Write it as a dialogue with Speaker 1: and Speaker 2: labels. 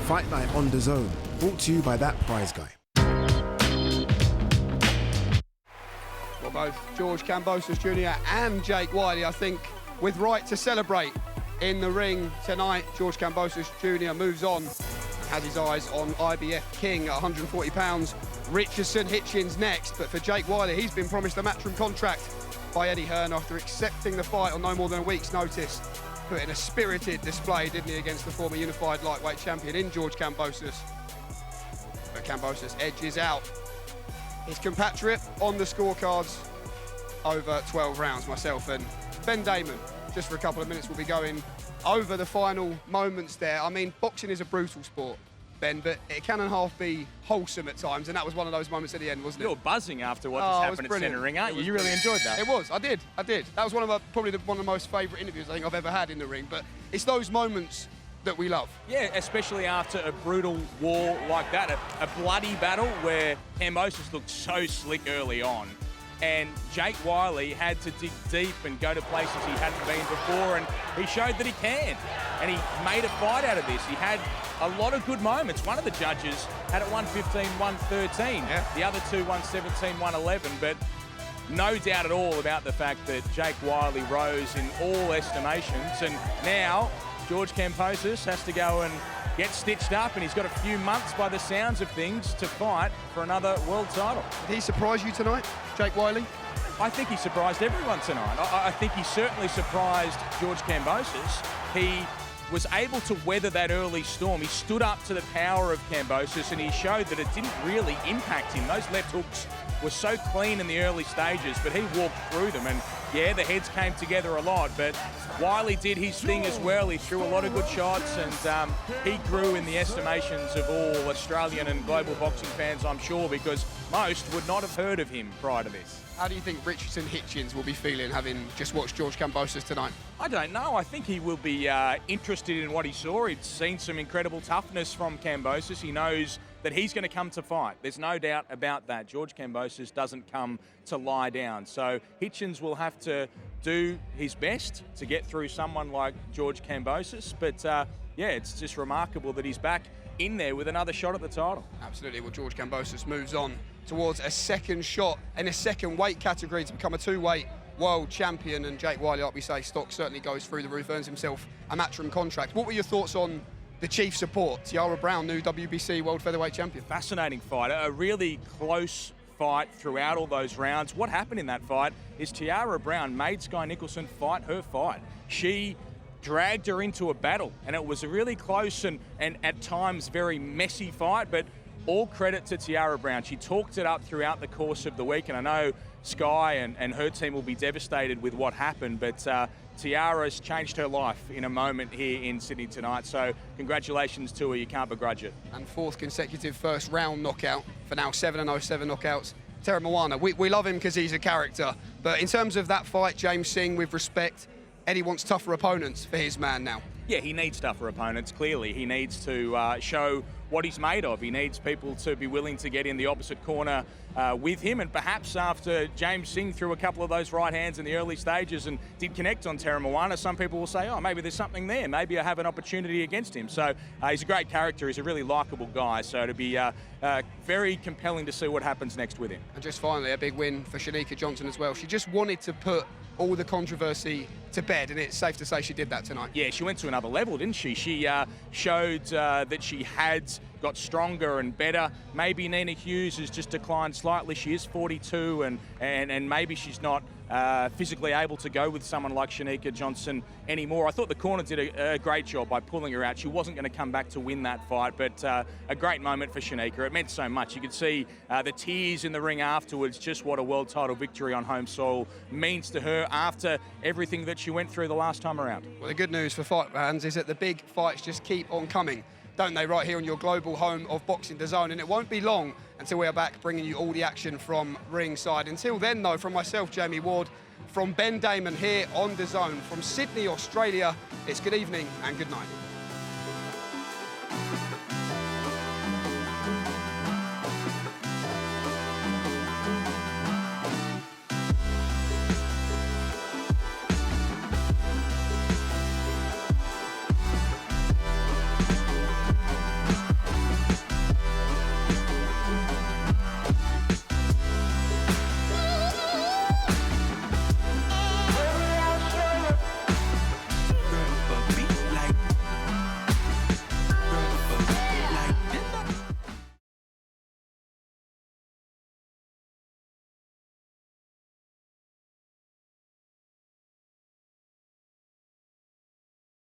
Speaker 1: Fight Night on DAZN, brought to you by that prize guy.
Speaker 2: Well, both George Kambosos Jr. and Jake Wyllie, I think, with right to celebrate in the ring tonight. George Kambosos Jr. moves on, has his eyes on IBF King at 140 pounds. Richardson Hitchens next, but for Jake Wyllie, he's been promised a matchroom contract by Eddie Hearn after accepting the fight on no more than a week's notice. Put in a spirited display, didn't he, against the former unified lightweight champion in George Kambosos. But Kambosos edges out his compatriot on the scorecards over 12 rounds. Myself and Ben Damon, just for a couple of minutes, we'll be going over the final moments there. I mean, boxing is a brutal sport, Ben, but it can and half be wholesome at times, and that was one of those moments at the end, wasn't it?
Speaker 3: You were buzzing after what just happened at Centre Ring, aren't you? You really enjoyed that.
Speaker 2: It was, I did. That was one of probably one of the most favourite interviews I think I've ever had in the ring, but it's those moments that we love.
Speaker 3: Yeah, especially after a brutal war like that, a bloody battle where Kambosos looked so slick early on, and Jake Wyllie had to dig deep and go to places he hadn't been before, and he showed that he can, and he made a fight out of this. He had a lot of good moments. One of the judges had it 115, 113.
Speaker 2: Yeah.
Speaker 3: The other two 117, 111, but no doubt at all about the fact that Jake Wyllie rose in all estimations, and now George Kambosos has to go and get stitched up, and he's got a few months by the sounds of things to fight for another world title.
Speaker 2: Did he surprise you tonight, Jake Wyllie?
Speaker 3: I think he surprised everyone tonight. I think he certainly surprised George Kambosos. He was able to weather that early storm. He stood up to the power of Kambosos, and he showed that it didn't really impact him. Those left hooks were so clean in the early stages, but he walked through them, and yeah, the heads came together a lot, but Wyllie did his thing as well. He threw a lot of good shots, and he grew in the estimations of all Australian and global boxing fans, I'm sure, because most would not have heard of him prior to this.
Speaker 2: How do you think Richardson Hitchens will be feeling having just watched George Kambosos tonight?
Speaker 3: I don't know. I think he will be interested in what he saw. He'd seen some incredible toughness from Kambosos. He knows that he's going to come to fight. There's no doubt about that. George Kambosos doesn't come to lie down. So Hitchens will have to do his best to get through someone like George Kambosos. But yeah, it's just remarkable that he's back in there with another shot at the title.
Speaker 2: Absolutely. Well, George Kambosos moves on towards a second shot in a second weight category to become a two-weight world champion, and Jake Wyllie, like we say, stock certainly goes through the roof, earns himself a matchroom contract. What were your thoughts on the chief support, Tiara Brown, new WBC world featherweight champion?
Speaker 3: Fascinating fight, a really close fight throughout all those rounds. What happened in that fight is Tiara Brown made Skye Nicholson fight her fight. She dragged her into a battle, and it was a really close and at times very messy fight, but all credit to Tiara Brown. She talked it up throughout the course of the week, and I know Skye and her team will be devastated with what happened, but Tiara's changed her life in a moment here in Sydney tonight, so congratulations to her, you can't begrudge it.
Speaker 2: And fourth consecutive first round knockout for now 7-0, 7 knockouts. Tera Moana, we love him because he's a character, but in terms of that fight, James Singh, with respect, Eddie wants tougher opponents for his man now.
Speaker 3: Yeah, he needs tougher opponents, clearly. He needs to show what he's made of. He needs people to be willing to get in the opposite corner with him, and perhaps after James Singh threw a couple of those right hands in the early stages and did connect on Tera Moana, some people will say, oh, maybe there's something there. Maybe I have an opportunity against him. So he's a great character. He's a really likeable guy. So it'll be very compelling to see what happens next with him. And
Speaker 2: just finally, a big win for Shanika Johnson as well. She just wanted to put all the controversy to bed, and it's safe to say she did that tonight.
Speaker 3: Yeah, she went to another level, didn't she? She showed that she had got stronger and better. Maybe Nina Hughes has just declined slightly. She is 42, and maybe she's not physically able to go with someone like Shanika Johnson anymore. I thought the corner did a great job by pulling her out. She wasn't going to come back to win that fight, but a great moment for Shanika. It meant so much. You could see the tears in the ring afterwards, just what a world title victory on home soil means to her after everything that she went through the last time around.
Speaker 2: Well, the good news for fight fans is that the big fights just keep on coming, don't they, right here on your global home of boxing, DAZN, and it won't be long until we are back bringing you all the action from ringside. Until then, though, from myself, Jamie Ward, from Ben Damon here on DAZN, from Sydney, Australia, it's good evening and good night.